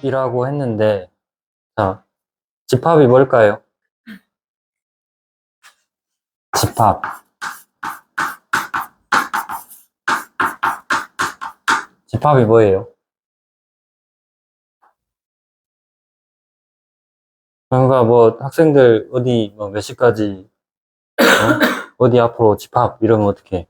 집합이라고 했는데, 자, 집합이 뭘까요? 집합. 집합이 뭐예요? 그러니까 뭐 학생들 어디 뭐 몇 시까지 어디 앞으로 집합 이러면 어떻게?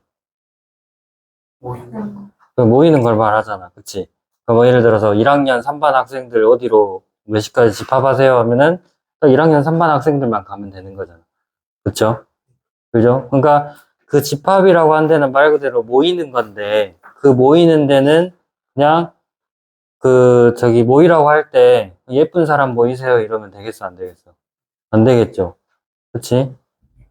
모이는 걸 말하잖아, 그치? 뭐 예를 들어서 1학년 3반 학생들 어디로 몇 시까지 집합하세요 하면은 딱 1학년 3반 학생들만 가면 되는 거잖아, 그쵸? 그죠? 그러니까 그 집합이라고 한 데는 말 그대로 모이는 건데 그 모이는 데는 그냥 그 저기 모이라고 할 때 예쁜 사람 모이세요 이러면 되겠어, 안 되겠어? 안 되겠죠, 그치?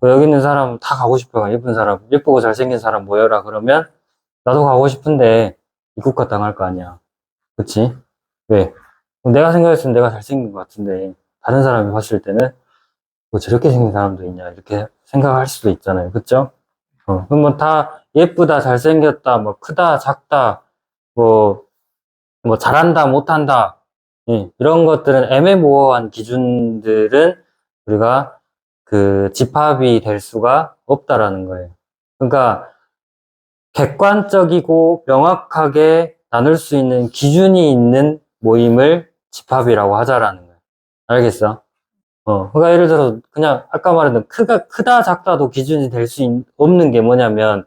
여기 있는 사람 다 가고 싶어. 예쁜 사람, 예쁘고 잘생긴 사람 모여라. 그러면 나도 가고 싶은데 입국화 당할 거 아니야. 그치? 왜? 내가 생각했을 땐 내가 잘생긴 것 같은데 다른 사람이 봤을 때는 뭐 저렇게 생긴 사람도 있냐 이렇게 생각할 수도 있잖아요. 그쵸? 그럼 뭐 다 예쁘다, 잘생겼다, 뭐 크다, 작다, 뭐, 뭐 잘한다, 못한다. 예, 이런 것들은 애매모호한 기준들은 우리가 그 집합이 될 수가 없다라는 거예요. 그러니까 객관적이고 명확하게 나눌 수 있는 기준이 있는 모임을 집합이라고 하자라는 거예요. 알겠어? 그러니까 예를 들어 그냥 아까 말했던 크다 작다도 기준이 될 수 없는 게 뭐냐면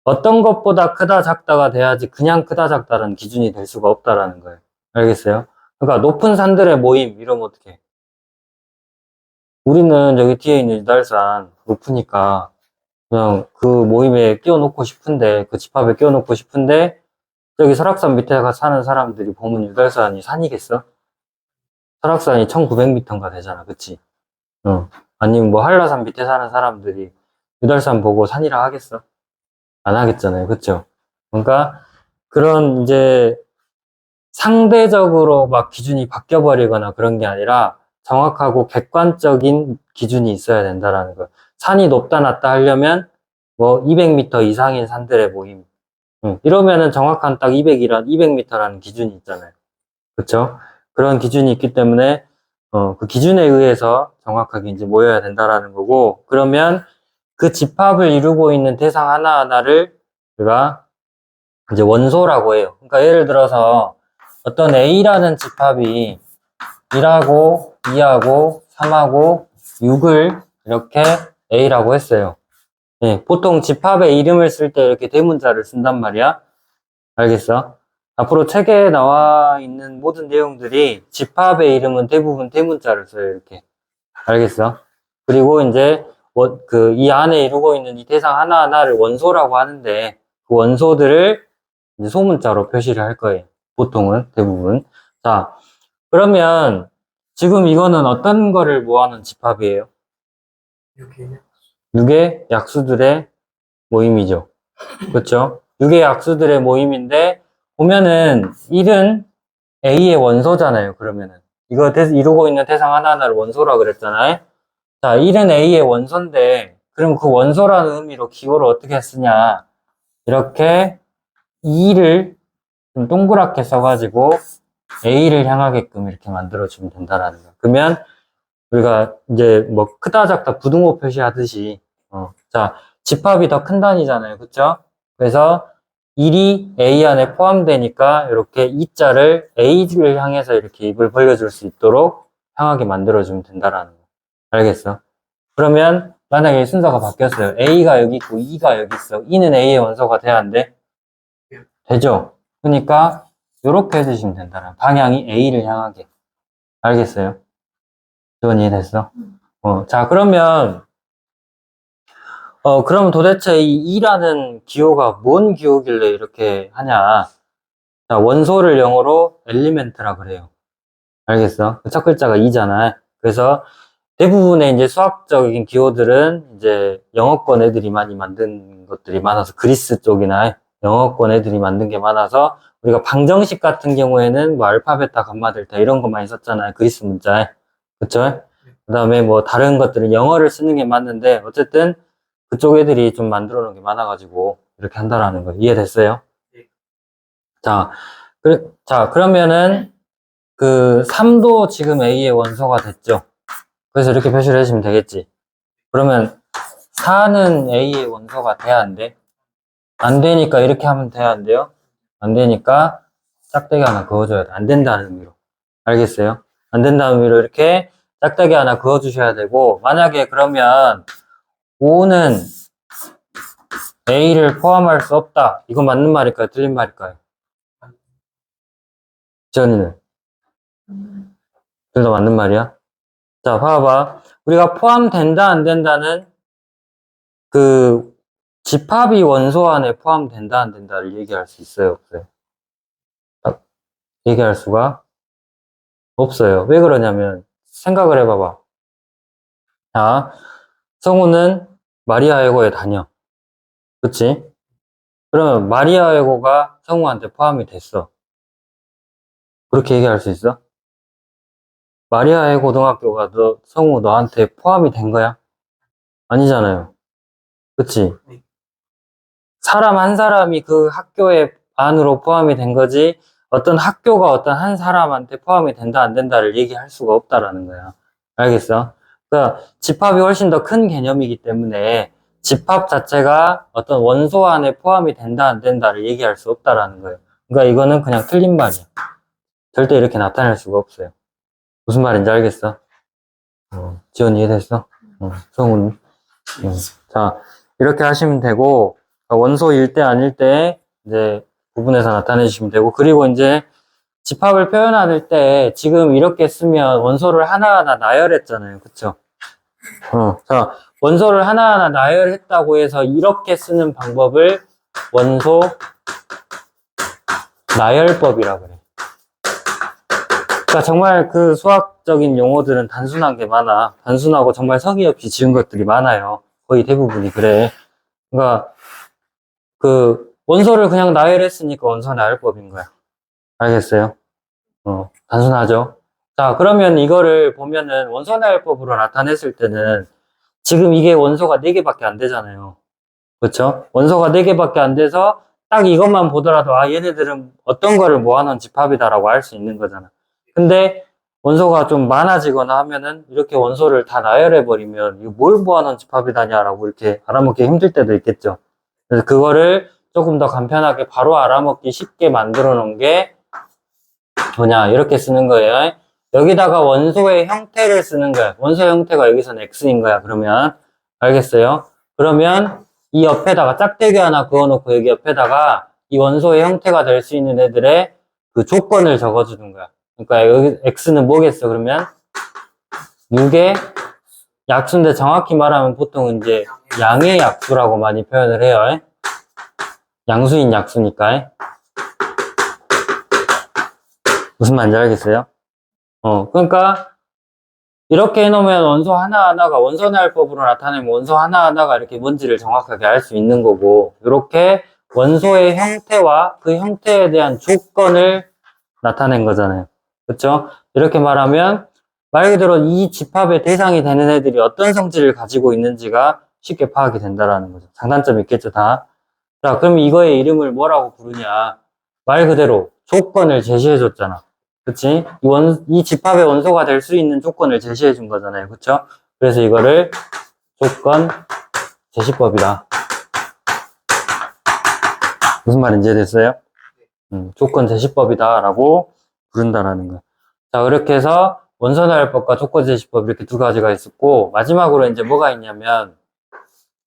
어떤 것보다 크다 작다가 돼야지 그냥 크다 작다라는 기준이 될 수가 없다라는 거예요. 알겠어요? 그러니까 높은 산들의 모임 이러면 어떡해? 우리는 여기 뒤에 있는 유달산 높으니까 그냥 그 모임에 끼워놓고 싶은데 그 집합에 끼워놓고 싶은데 저기 설악산 밑에 가 사는 사람들이 보면 유달산이 산이겠어? 설악산이 1900m인가 되잖아, 그치? 아니면 뭐 한라산 밑에 사는 사람들이 유달산 보고 산이라 하겠어? 안 하겠잖아요, 그쵸? 그러니까 그런 이제 상대적으로 막 기준이 바뀌어버리거나 그런 게 아니라 정확하고 객관적인 기준이 있어야 된다라는 거예요. 산이 높다 낮다 하려면 뭐 200m 이상인 산들의 모임. 이러면은 정확한 딱 200m라는 기준이 있잖아요. 그렇죠? 그런 기준이 있기 때문에 그 기준에 의해서 정확하게 이제 모여야 된다라는 거고, 그러면 그 집합을 이루고 있는 대상 하나하나를 우리가 이제 원소라고 해요. 그러니까 예를 들어서 어떤 A라는 집합이 1하고 2하고 3하고 6을 이렇게 A라고 했어요. 예, 보통 집합의 이름을 쓸 때 이렇게 대문자를 쓴단 말이야. 알겠어? 앞으로 책에 나와 있는 모든 내용들이 집합의 이름은 대부분 대문자를 써요, 이렇게. 알겠어? 그리고 이제 이 안에 이루고 있는 이 대상 하나하나를 원소라고 하는데 그 원소들을 이제 소문자로 표시를 할 거예요. 보통은, 대부분. 자, 그러면 지금 이거는 어떤 거를 모아놓은 집합이에요? 6의 약수들의 모임이죠. 그렇죠? 6의 약수들의 모임인데 보면은 1은 A의 원소잖아요. 그러면은 이거 이루고 있는 대상 하나하나를 원소라 그랬잖아요. 자, 1은 A의 원소인데 그럼 그 원소라는 의미로 기호를 어떻게 쓰냐? 이렇게 2를 좀 동그랗게 써가지고 A를 향하게끔 이렇게 만들어주면 된다라는 거야. 그러면 우리가 이제 뭐 크다 작다 부등호 표시하듯이 자, 집합이 더 큰 단위잖아요. 그쵸? 그래서 1이 A 안에 포함되니까 이렇게 2자를 A를 향해서 이렇게 입을 벌려줄 수 있도록 향하게 만들어주면 된다라는 거. 알겠어? 그러면 만약에 순서가 바뀌었어요. A가 여기 있고 E가 여기 있어. E는 A의 원소가 돼야 안 돼? 되죠? 그러니까 이렇게 해주시면 된다는 방향이 A를 향하게. 알겠어요? 지원 이해됐어? 자, 그러면 도대체 이 2라는 기호가 뭔 기호길래 이렇게 하냐? 자, 원소를 영어로 엘리멘트라 그래요. 알겠어? 첫 글자가 2잖아. 그래서 대부분의 이제 수학적인 기호들은 이제 영어권 애들이 많이 만든 것들이 많아서 그리스 쪽이나 영어권 애들이 만든 게 많아서 우리가 방정식 같은 경우에는 뭐 알파, 베타, 감마, 델타 이런 거 많이 썼잖아요. 그리스 문자에. 그쵸? 그 다음에 뭐 다른 것들은 영어를 쓰는 게 맞는데 어쨌든 그쪽 애들이 좀 만들어 놓은 게 많아가지고 이렇게 한다라는 거 이해됐어요? 자, 그러면은 그 3도 지금 A의 원소가 됐죠. 그래서 이렇게 표시를 해주시면 되겠지. 그러면 4는 A의 원소가 돼야 안 돼? 안 되니까 이렇게 하면 돼야 안 돼요? 안 되니까 짝대기 하나 그어줘야 돼. 안 된다는 의미로. 알겠어요? 안 된다는 의미로 이렇게 짝대기 하나 그어주셔야 되고, 만약에 그러면 5는 A를 포함할 수 없다. 이거 맞는 말일까요? 틀린 말일까요? 지연이는? 둘 다 맞는 말이야? 자, 봐봐. 우리가 포함된다, 안 된다는 그 집합이 원소 안에 포함된다, 안 된다를 얘기할 수 있어요, 없어요? 딱 얘기할 수가 없어요. 왜 그러냐면, 생각을 해봐봐. 자, 성우는 마리아에고에 다녀. 그치? 그러면 마리아에고가 성우한테 포함이 됐어. 그렇게 얘기할 수 있어? 마리아의 고등학교가 성우 너한테 포함이 된 거야? 아니잖아요. 그치? 사람 한 사람이 그 학교의 안으로 포함이 된 거지, 어떤 학교가 어떤 한 사람한테 포함이 된다, 안 된다를 얘기할 수가 없다라는 거야. 알겠어? 그러니까 집합이 훨씬 더 큰 개념이기 때문에 집합 자체가 어떤 원소 안에 포함이 된다, 안 된다를 얘기할 수 없다라는 거예요. 그러니까 이거는 그냥 틀린 말이야. 절대 이렇게 나타낼 수가 없어요. 무슨 말인지 알겠어? 지원 이해됐어? 성훈. 자, 이렇게 하시면 되고, 원소일 때 아닐 때, 이제, 구분해서 나타내주시면 되고, 그리고 이제, 집합을 표현할 때, 지금 이렇게 쓰면 원소를 하나하나 나열했잖아요. 그쵸? 자, 원소를 하나하나 나열했다고 해서 이렇게 쓰는 방법을 원소 나열법이라고 그래. 그러니까 정말 그 수학적인 용어들은 단순한 게 많아. 단순하고 정말 성의 없이 지은 것들이 많아요. 거의 대부분이 그래. 그러니까 그 원소를 그냥 나열했으니까 원소 나열법인 거야. 알겠어요? 단순하죠? 자, 그러면 이거를 보면은 원소 나열법으로 나타냈을 때는 지금 이게 원소가 4개밖에 안 되잖아요. 그렇죠? 원소가 4개밖에 안 돼서 딱 이것만 보더라도 아, 얘네들은 어떤 거를 모아놓은 집합이다라고 알 수 있는 거잖아. 근데 원소가 좀 많아지거나 하면은 이렇게 원소를 다 나열해버리면 이거 뭘 모아놓은 집합이다냐라고 이렇게 알아먹기 힘들 때도 있겠죠. 그래서 그거를 조금 더 간편하게 바로 알아먹기 쉽게 만들어 놓은 게 뭐냐, 이렇게 쓰는 거예요. 여기다가 원소의 형태를 쓰는 거야. 원소 형태가 여기서는 X인 거야. 그러면 알겠어요? 그러면 이 옆에다가 짝대기 하나 그어놓고 여기 옆에다가 이 원소의 형태가 될 수 있는 애들의 그 조건을 적어주는 거야. 그러니까 여기 X는 뭐겠어? 그러면 6의 약수인데 정확히 말하면 보통 이제 양의 약수라고 많이 표현을 해요. 양수인 약수니까. 무슨 말인지 알겠어요? 그러니까 이렇게 해놓으면 원소 하나하나가 원소 나열법으로 나타내면 원소 하나하나가 이렇게 뭔지를 정확하게 알 수 있는 거고, 이렇게 원소의 형태와 그 형태에 대한 조건을 나타낸 거잖아요. 그렇죠? 이렇게 말하면 말 그대로 이 집합의 대상이 되는 애들이 어떤 성질을 가지고 있는지가 쉽게 파악이 된다라는 거죠. 장단점이 있겠죠, 다. 자, 그럼 이거의 이름을 뭐라고 부르냐? 말 그대로 조건을 제시해 줬잖아. 그치? 이 집합의 원소가 될 수 있는 조건을 제시해 준 거잖아요. 그쵸? 그래서 이거를 조건 제시법이다. 무슨 말인지 이해됐어요? 조건 제시법이다 라고 부른다라는 거야. 자, 그렇게 해서 원소 나열법과 조건 제시법 이렇게 두 가지가 있었고, 마지막으로 이제 뭐가 있냐면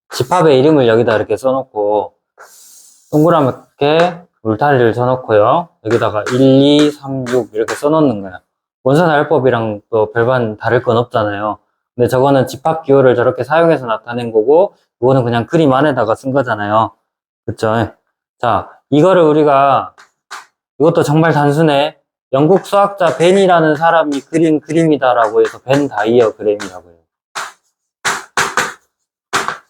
집합의 이름을 여기다 이렇게 써놓고 동그랗게 울타리를 쳐놓고요. 여기다가 1, 2, 3, 6 이렇게 써놓는 거야. 원소 나열법이랑 또 별반 다를 건 없잖아요. 근데 저거는 집합 기호를 저렇게 사용해서 나타낸 거고, 이거는 그냥 그림 안에다가 쓴 거잖아요. 그쵸? 자, 이거를 우리가, 이것도 정말 단순해. 영국 수학자 벤이라는 사람이 그린 그림이다라고 해서 벤 다이어그램이라고 해요.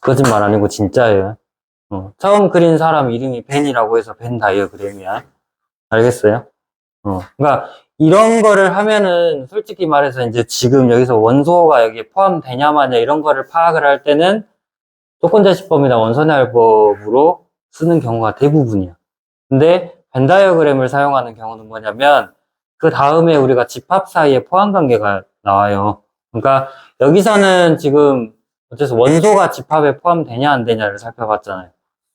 거짓말 아니고 진짜예요. 처음 그린 사람 이름이 벤이라고 해서 벤 다이어그램이야. 알겠어요? 그러니까 이런 거를 하면은 솔직히 말해서 이제 지금 여기서 원소가 여기에 포함되냐 마냐 이런 거를 파악을 할 때는 조건제시법이나 원소나열법으로 쓰는 경우가 대부분이야. 근데 벤 다이어그램을 사용하는 경우는 뭐냐면 그 다음에 우리가 집합 사이에 포함 관계가 나와요. 그러니까 여기서는 지금 어째서 원소가 집합에 포함되냐 안 되냐를 살펴봤잖아요.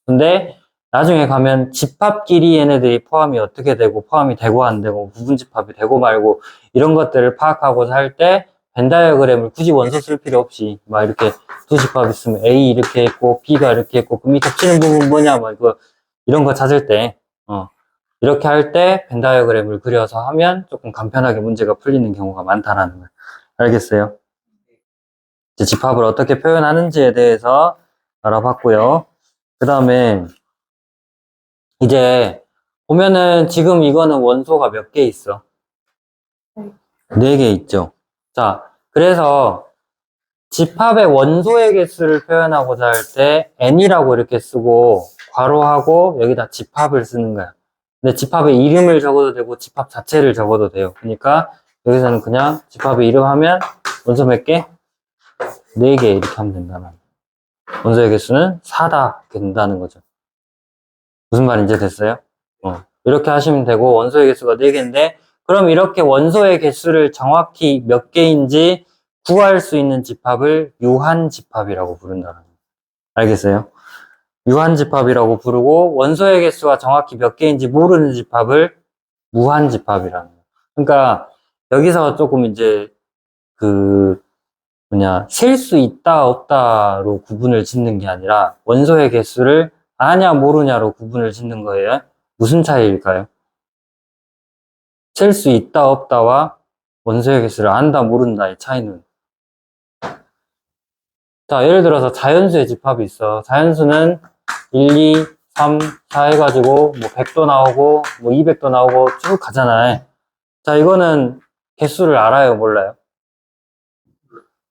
근데 나중에 가면 집합끼리 얘네들이 포함이 어떻게 되고 포함이 되고 안 되고 부분 집합이 되고 말고 이런 것들을 파악하고자 할 때 벤 다이어그램을 굳이 원소 쓸 필요 없이 막 이렇게 두 집합 있으면 A 이렇게 있고 B가 이렇게 있고 그럼 이 겹치는 부분 뭐냐 뭐 이거 이런 거 찾을 때 이렇게 할 때 벤 다이어그램을 그려서 하면 조금 간편하게 문제가 풀리는 경우가 많다라는 걸 알겠어요? 이제 집합을 어떻게 표현하는지에 대해서 알아봤고요. 그 다음에 이제 보면은 지금 이거는 원소가 몇 개 있어? 4개 있죠. 자, 그래서 집합의 원소의 개수를 표현하고자 할 때 n이라고 이렇게 쓰고 괄호하고 여기다 집합을 쓰는 거야. 근데 집합의 이름을 적어도 되고 집합 자체를 적어도 돼요. 그러니까 여기서는 그냥 집합의 이름 하면 원소 몇 개? 4개 이렇게 하면 된다는 원소의 개수는 4다 이렇게 된다는 거죠. 무슨 말인지 됐어요? 이렇게 하시면 되고 원소의 개수가 4개인데 그럼 이렇게 원소의 개수를 정확히 몇 개인지 구할 수 있는 집합을 유한집합이라고 부른다는 거예요. 알겠어요? 유한집합이라고 부르고 원소의 개수가 정확히 몇 개인지 모르는 집합을 무한집합이라는 거예요. 그러니까 여기서 조금 이제 셀 수 있다 없다로 구분을 짓는 게 아니라 원소의 개수를 아냐 모르냐로 구분을 짓는 거예요. 무슨 차이일까요? 셀 수 있다 없다와 원소의 개수를 안다 모른다의 차이는 자 예를 들어서 자연수의 집합이 있어. 자연수는 1, 2, 3, 4 해가지고 뭐 100도 나오고 뭐 200도 나오고 쭉 가잖아요. 자 이거는 개수를 알아요 몰라요?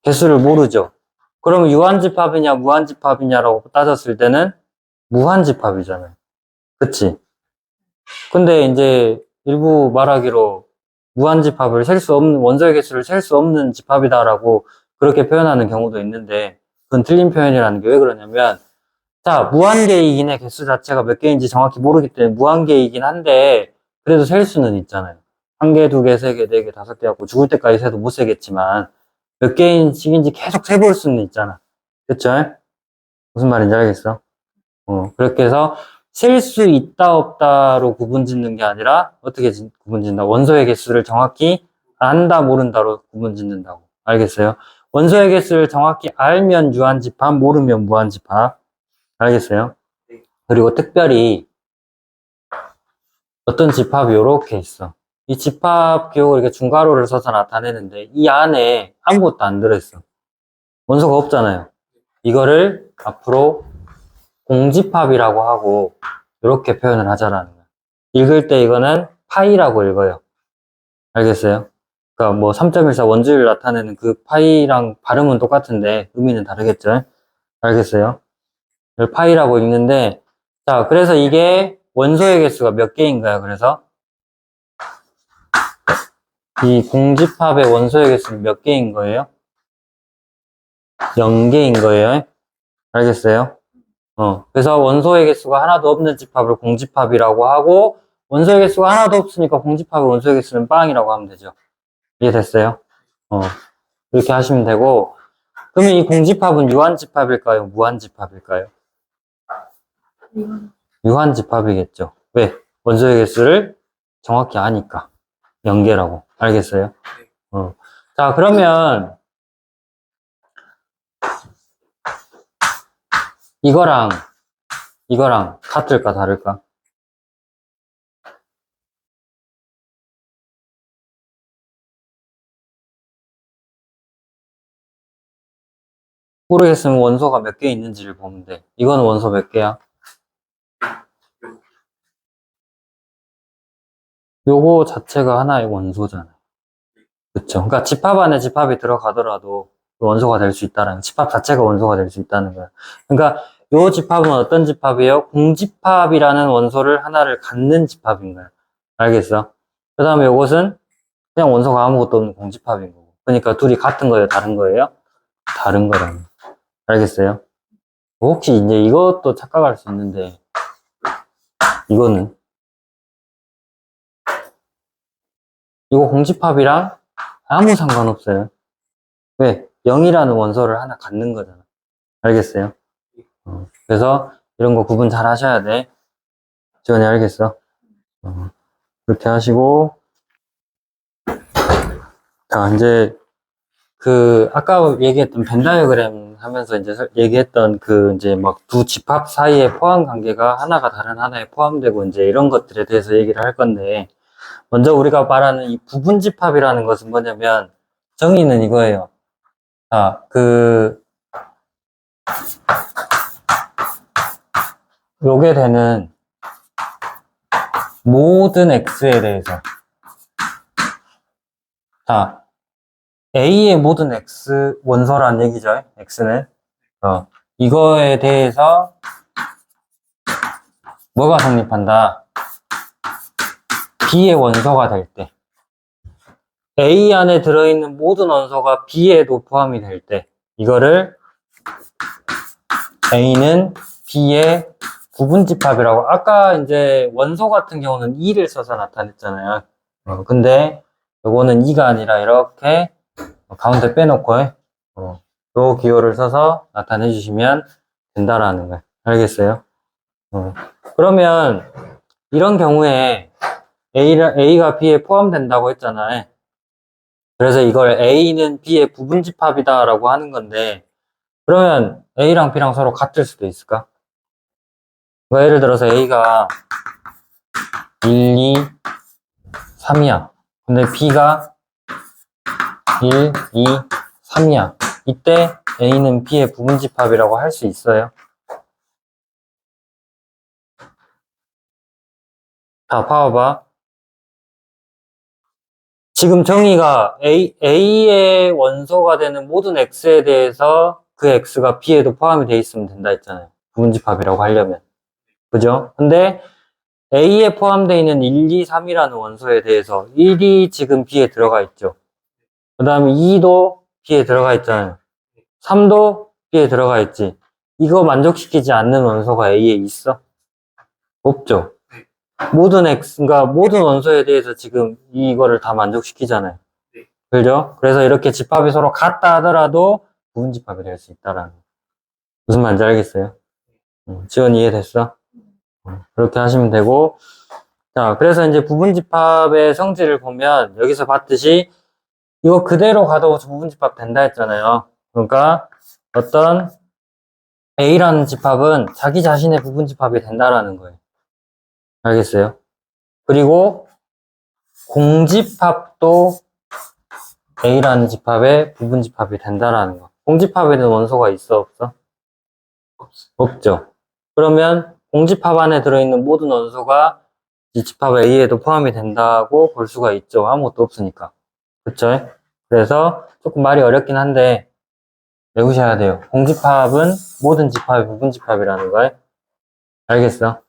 개수를 모르죠. 그럼 유한집합이냐 무한집합이냐라고 따졌을 때는 무한집합이잖아요. 그치? 근데 이제 일부 말하기로 무한집합을 셀 수 없는, 원소의 개수를 셀 수 없는 집합이다라고 그렇게 표현하는 경우도 있는데 그건 틀린 표현이라는 게 왜 그러냐면 자, 무한계이긴 해. 개수 자체가 몇 개인지 정확히 모르기 때문에 무한계이긴 한데 그래도 셀 수는 있잖아요. 1개, 2개, 3개, 4개, 5개 하고 죽을 때까지 세도 못 세겠지만 몇 개인지 계속 세볼 수는 있잖아. 그쵸? 무슨 말인지 알겠어? 그렇게 해서 셀 수 있다 없다로 구분 짓는 게 아니라 어떻게 구분 짓는다? 원소의 개수를 정확히 안다 모른다로 구분 짓는다고. 알겠어요? 원소의 개수를 정확히 알면 유한집합, 모르면 무한집합. 알겠어요? 그리고 특별히 어떤 집합이 이렇게 있어. 이 집합 기호를 이렇게 중괄호를 써서 나타내는데 이 안에 아무것도 안 들어있어. 원소가 없잖아요. 이거를 앞으로 공집합이라고 하고 이렇게 표현을 하자라는 거야. 읽을 때 이거는 파이라고 읽어요. 알겠어요? 그러니까 뭐 3.14 원주율 나타내는 그 파이랑 발음은 똑같은데 의미는 다르겠죠? 알겠어요? 이걸 파이라고 읽는데 자 그래서 이게 원소의 개수가 몇 개인가요? 그래서 이 공집합의 원소의 개수는 몇 개인 거예요? 0개인 거예요. 알겠어요? 그래서 원소의 개수가 하나도 없는 집합을 공집합이라고 하고 원소의 개수가 하나도 없으니까 공집합의 원소의 개수는 빵이라고 하면 되죠. 이해됐어요? 이렇게 하시면 되고 그러면 이 공집합은 유한집합일까요? 무한집합일까요? 유한집합이겠죠. 왜? 원소의 개수를 정확히 아니까 0개라고. 알겠어요? 자 그러면 이거랑 같을까 다를까? 모르겠으면 원소가 몇 개 있는지를 보면 돼. 이거는 원소 몇 개야? 요거 자체가 하나의 원소잖아. 그쵸? 그러니까 집합 안에 집합이 들어가더라도 원소가 될 수 있다는, 집합 자체가 원소가 될 수 있다는 거야. 그러니까 요 집합은 어떤 집합이에요? 공집합이라는 원소를 하나를 갖는 집합인 거야. 알겠어? 그 다음에 요것은 그냥 원소가 아무것도 없는 공집합인 거고. 그러니까 둘이 같은 거예요? 다른 거예요? 다른 거라는 거. 알겠어요? 혹시 이제 이것도 착각할 수 있는데, 이거는 이거 공집합이랑 아무 상관없어요. 왜? 0이라는 원소를 하나 갖는 거잖아. 알겠어요? 그래서 이런 거 구분 잘 하셔야 돼. 지원이 알겠어? 그렇게 하시고, 자, 이제, 아까 얘기했던 벤 다이어그램 하면서 이제 얘기했던 이제 막 두 집합 사이의 포함 관계가 하나가 다른 하나에 포함되고 이제 이런 것들에 대해서 얘기를 할 건데, 먼저 우리가 말하는 이 부분 집합이라는 것은 뭐냐면, 정의는 이거예요. 요게 되는 모든 x에 대해서. 자, A의 모든 X 원소란 얘기죠. X는. 이거에 대해서 뭐가 성립한다? B의 원소가 될 때. A 안에 들어있는 모든 원소가 B에도 포함이 될 때. 이거를 A는 B의 부분집합이라고. 아까 이제 원소 같은 경우는 2를 써서 나타냈잖아요. 근데 요거는 2가 아니라 이렇게 가운데 빼놓고 요 기호를 써서 나타내 주시면 된다라는 거예요. 알겠어요? 그러면 이런 경우에 A가 B에 포함된다고 했잖아요. 그래서 이걸 A는 B의 부분집합이다라고 하는 건데, 그러면 A랑 B랑 서로 같을 수도 있을까? 그러니까 예를 들어서 A가 1, 2, 3이야. 근데 B가 1, 2, 3이야. 이때 A는 B의 부분집합이라고 할 수 있어요. 자, 봐봐. 지금 정의가 A의 원소가 되는 모든 X에 대해서 그 X가 B에도 포함이 돼 있으면 된다 했잖아요. 부분집합이라고 하려면. 그죠? 근데 A에 포함되어 있는 1, 2, 3이라는 원소에 대해서 1이 지금 B에 들어가 있죠. 그 다음에 2도 B에 들어가 있잖아요. 3도 B에 들어가 있지. 이거 만족시키지 않는 원소가 A에 있어? 없죠. 그러니까 모든 원소에 대해서 지금 이거를 다 만족시키잖아요. 그죠? 그래서 이렇게 집합이 서로 같다 하더라도 부분집합이 될 수 있다라는 거. 무슨 말인지 알겠어요? 지원 이해됐어? 그렇게 하시면 되고. 자, 그래서 이제 부분집합의 성질을 보면 여기서 봤듯이 이거 그대로 가도 부분집합 된다 했잖아요. 그러니까 어떤 A라는 집합은 자기 자신의 부분집합이 된다라는 거예요. 알겠어요? 그리고 공집합도 A라는 집합의 부분집합이 된다라는 거. 공집합에는 원소가 있어, 없어? 없죠. 그러면 공집합 안에 들어있는 모든 원소가 이 집합 A에도 포함이 된다고 볼 수가 있죠. 아무것도 없으니까. 그쵸? 그래서 조금 말이 어렵긴 한데 외우셔야 돼요. 공집합은 모든 집합의 부분집합이라는 거예요. 알겠어?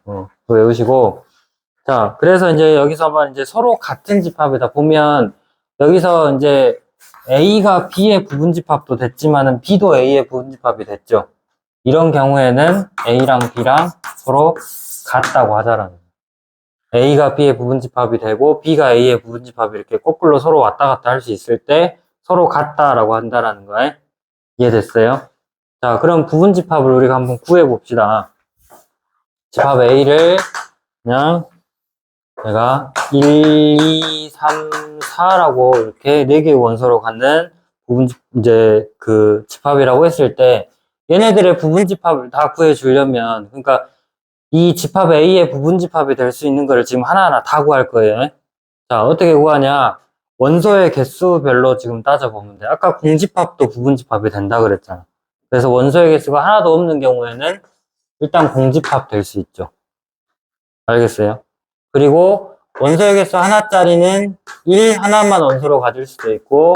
그거 외우시고. 자, 그래서 이제 여기서만 이제 서로 같은 집합이다 보면 여기서 이제 A가 B의 부분집합도 됐지만은 B도 A의 부분집합이 됐죠. 이런 경우에는 A랑 B랑 서로 같다고 하자라는 거예요. A가 B의 부분집합이 되고 B가 A의 부분집합이 이렇게 거꾸로 서로 왔다 갔다 할 수 있을 때 서로 같다라고 한다라는 거예요. 이해됐어요? 자, 그럼 부분집합을 우리가 한번 구해봅시다. 집합 A를 그냥 내가 1, 2, 3, 4라고 이렇게 4개의 원소로 갖는 이제 집합이라고 했을 때 얘네들의 부분집합을 다 구해주려면, 그러니까 이 집합 A의 부분집합이 될 수 있는 거를 지금 하나하나 다 구할 거예요. 자, 어떻게 구하냐? 원소의 개수별로 지금 따져보면 돼. 아까 공집합도 부분집합이 된다 그랬잖아. 그래서 원소의 개수가 하나도 없는 경우에는 일단 공집합 될 수 있죠. 알겠어요? 그리고 원소의 개수 하나짜리는 1 하나만 원소로 가질 수도 있고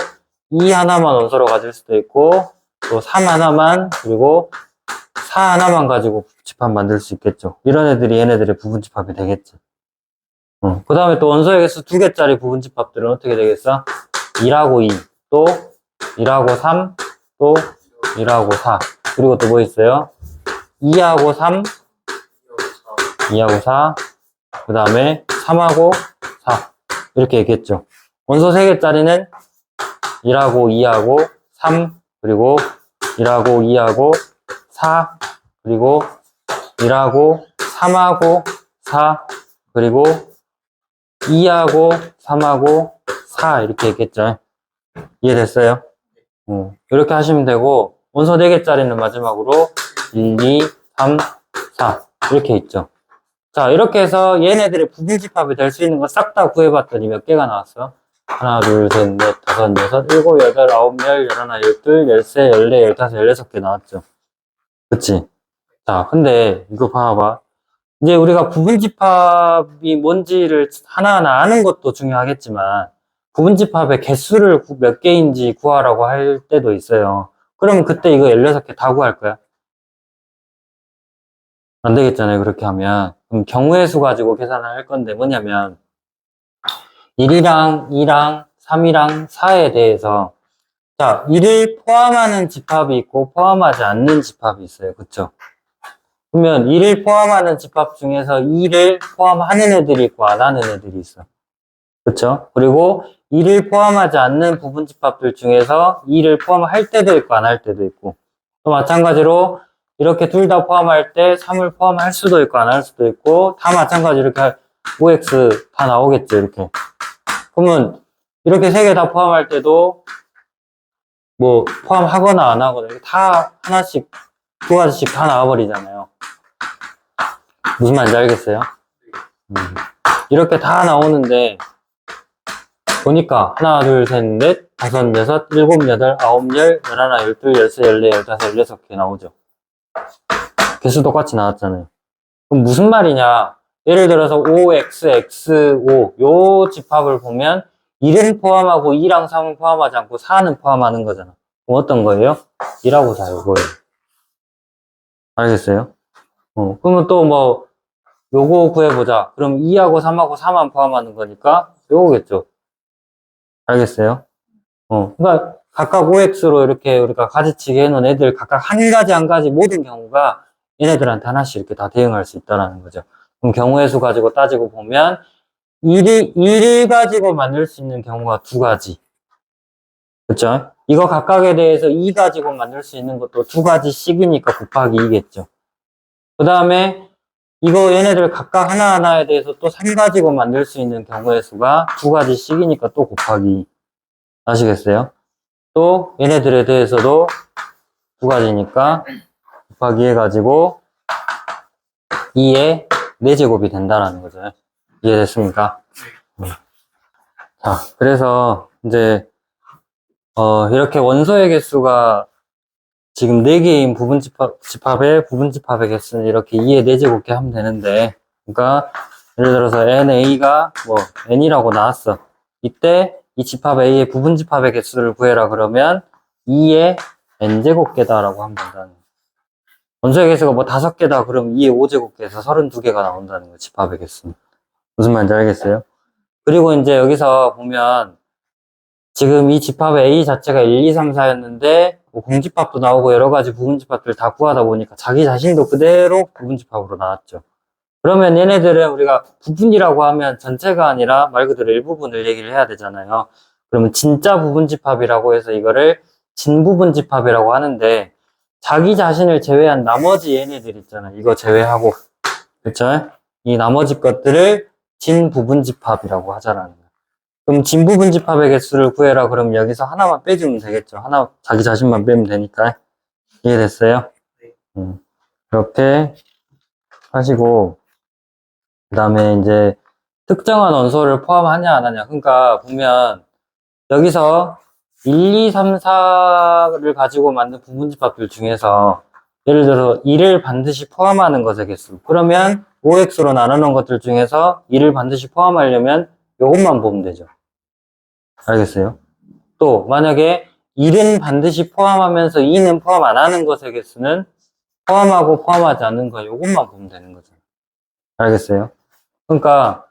2 하나만 원소로 가질 수도 있고 또 3 하나만 그리고 4 하나만 가지고 집합 만들 수 있겠죠. 이런 애들이 얘네들의 부분집합이 되겠지. 그 다음에 또 원소의 개수 2개짜리 부분집합들은 어떻게 되겠어? 1하고 2, 또 1하고 3, 또 1하고 4. 그리고 또 뭐 있어요? 2하고 3, 2하고 4, 그 다음에 3하고 4. 이렇게 얘기했죠. 원소 3개짜리는 1하고 2하고 3, 그리고 1하고 2하고 4, 그리고 1하고 3하고 4, 그리고 2하고 3하고 4 이렇게 있겠죠. 이해됐어요? 이렇게 하시면 되고, 원소 4개짜리는 마지막으로 1, 2, 3, 4 이렇게 있죠. 자, 이렇게 해서 얘네들의 부분집합이 될 수 있는 거 싹 다 구해봤더니 몇 개가 나왔어? 하나, 둘, 셋, 넷, 다섯, 여섯, 일곱, 여덟, 아홉, 열, 열하나, 열둘, 열세, 열네, 열다섯, 열여섯 개 나왔죠. 그치? 자, 근데 이거 봐봐. 이제 우리가 부분집합이 뭔지를 하나하나 아는 것도 중요하겠지만, 부분집합의 개수를 몇 개인지 구하라고 할 때도 있어요. 그러면 그때 이거 16개 다 구할 거야? 안 되겠잖아요, 그렇게 하면. 그럼 경우의 수 가지고 계산을 할 건데 뭐냐면 1이랑 2랑 3이랑 4에 대해서 자, 1을 포함하는 집합이 있고 포함하지 않는 집합이 있어요. 그쵸? 그러면 1을 포함하는 집합 중에서 2를 포함하는 애들이 있고 안 하는 애들이 있어. 그쵸? 그리고 2를 포함하지 않는 부분 집합들 중에서 2를 포함할 때도 있고 안 할 때도 있고 또 마찬가지로 이렇게 둘 다 포함할 때 3을 포함할 수도 있고 안 할 수도 있고 다 마찬가지 이렇게 5x 다 나오겠죠 이렇게. 그러면 이렇게 세 개 다 포함할 때도 뭐 포함하거나 안 하거나 이렇게 다 하나씩 두 가지씩 다 나와버리잖아요. 무슨 말인지 알겠어요? 이렇게 다 나오는데 보니까 하나 둘 셋 넷 다섯 여섯 일곱 여덟 아홉 열 열하나 열둘 열세 열네 열다섯 열여섯 개 나오죠. 개수 똑같이 나왔잖아요. 그럼 무슨 말이냐? 예를 들어서 5x, x5 요 집합을 보면 1은 포함하고 2랑 3은 포함하지 않고 4는 포함하는 거잖아. 그럼 어떤 거예요? 1하고 4 요거예요. 알겠어요? 그러면 또 뭐 요거 구해보자. 그럼 2하고 3하고 4만 포함하는 거니까 요거겠죠. 알겠어요? 그러니까 각각 OX로 이렇게 우리가 가지치기 해놓은 애들 각각 한 가지 한 가지 모든 경우가 얘네들한테 하나씩 이렇게 다 대응할 수 있다는 거죠. 그럼 경우의 수 가지고 따지고 보면 1을 가지고 만들 수 있는 경우가 두 가지. 그렇죠? 이거 각각에 대해서 2 가지고 만들 수 있는 것도 두 가지씩이니까 곱하기 2겠죠. 그 다음에 이거 얘네들 각각 하나하나에 대해서 또 3 가지고 만들 수 있는 경우의 수가 두 가지씩이니까 또 곱하기 2. 아시겠어요? 또 얘네들에 대해서도 두 가지니까 곱하기 해가지고 2의 4제곱이 된다라는 거죠. 이해됐습니까? 자, 그래서 이제 이렇게 원소의 개수가 지금 4개인 부분집합의 부분집합의 개수는 이렇게 2의 4제곱게 하면 되는데, 그러니까 예를 들어서 NA가 뭐 N이라고 나왔어. 이때 이 집합 A의 부분집합의 개수를 구해라 그러면 2의 N제곱개다라고 하면 된다는 거예요. 원소의 개수가 뭐 5개다 그러면 2의 5제곱개에서 32개가 나온다는 거예요. 집합의 개수는. 무슨 말인지 알겠어요? 그리고 이제 여기서 보면 지금 이 집합의 A 자체가 1, 2, 3, 4였는데 뭐 공집합도 나오고 여러 가지 부분집합들 다 구하다 보니까 자기 자신도 그대로 부분집합으로 나왔죠. 그러면 얘네들은 우리가 부분이라고 하면 전체가 아니라 말 그대로 일부분을 얘기를 해야 되잖아요. 그러면 진짜 부분집합이라고 해서 이거를 진부분집합이라고 하는데 자기 자신을 제외한 나머지 얘네들 있잖아요. 이거 제외하고 그쵸? 이 나머지 것들을 진부분집합이라고 하잖아요. 그럼 진부분집합의 개수를 구해라 그러면 여기서 하나만 빼주면 되겠죠. 하나 자기 자신만 빼면 되니까. 이해됐어요? 이렇게 하시고 그 다음에 이제 특정한 원소를 포함하냐 안 하냐. 그러니까 보면 여기서 1, 2, 3, 4를 가지고 만든 부분집합들 중에서 예를 들어 2를 반드시 포함하는 것의 개수. 그러면 5x로 나누는 것들 중에서 2를 반드시 포함하려면 이것만 보면 되죠. 알겠어요? 또 만약에 1은 반드시 포함하면서 2는 포함 안 하는 것의 개수는 포함하고 포함하지 않는 거 이것만 보면 되는 거죠. 알겠어요? 그러니까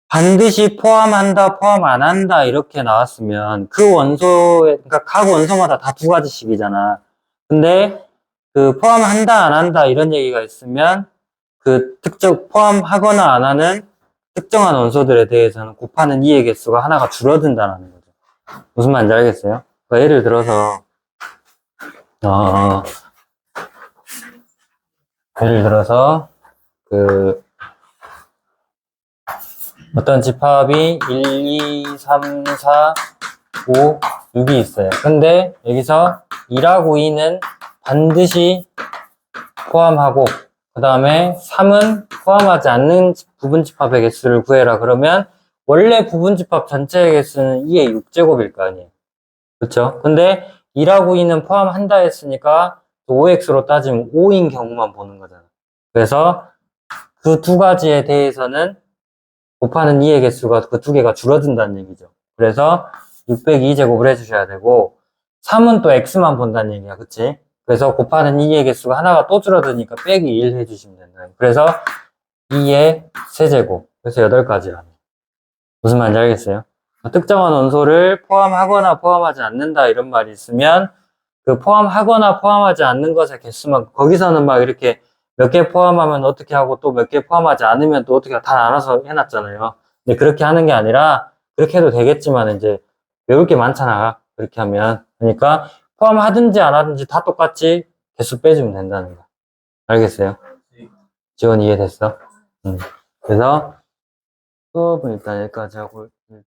반드시 포함한다, 포함 안 한다 이렇게 나왔으면 그 원소에 그러니까 각 원소마다 다 두 가지씩이잖아. 근데 그 포함한다, 안 한다 이런 얘기가 있으면 그 특정 포함하거나 안 하는 특정한 원소들에 대해서는 곱하는 2의 개수가 하나가 줄어든다는 거죠. 무슨 말인지 알겠어요? 그러니까 예를 들어서 어떤 집합이 1, 2, 3, 4, 5, 6이 있어요. 근데 여기서 2하고 2는 반드시 포함하고 그 다음에 3은 포함하지 않는 부분집합의 개수를 구해라. 그러면 원래 부분집합 전체의 개수는 2의 6제곱일 거 아니에요. 그렇죠? 근데 2하고 2는 포함한다 했으니까 5x로 따지면 5인 경우만 보는 거잖아. 그래서 그 두 가지에 대해서는 곱하는 2의 개수가 그 두 개가 줄어든다는 얘기죠. 그래서 6 빼기 2제곱을 해주셔야 되고 3은 또 x만 본다는 얘기야. 그치? 그래서 곱하는 2의 개수가 하나가 또 줄어드니까 빼기 1 해주시면 된다. 그래서 2의 세제곱. 그래서 8가지라네. 무슨 말인지 알겠어요? 특정한 원소를 포함하거나 포함하지 않는다 이런 말이 있으면 그 포함하거나 포함하지 않는 것의 개수만 거기서는 막 이렇게 몇 개 포함하면 어떻게 하고 또 몇 개 포함하지 않으면 또 어떻게 다 나눠서 해놨잖아요. 근데 그렇게 하는 게 아니라 그렇게 해도 되겠지만 이제 외울 게 많잖아. 그렇게 하면. 그러니까 포함하든지 안 하든지 다 똑같이 개수 빼주면 된다는 거. 알겠어요? 지원 이해됐어? 그래서 수업은 일단 여기까지 하고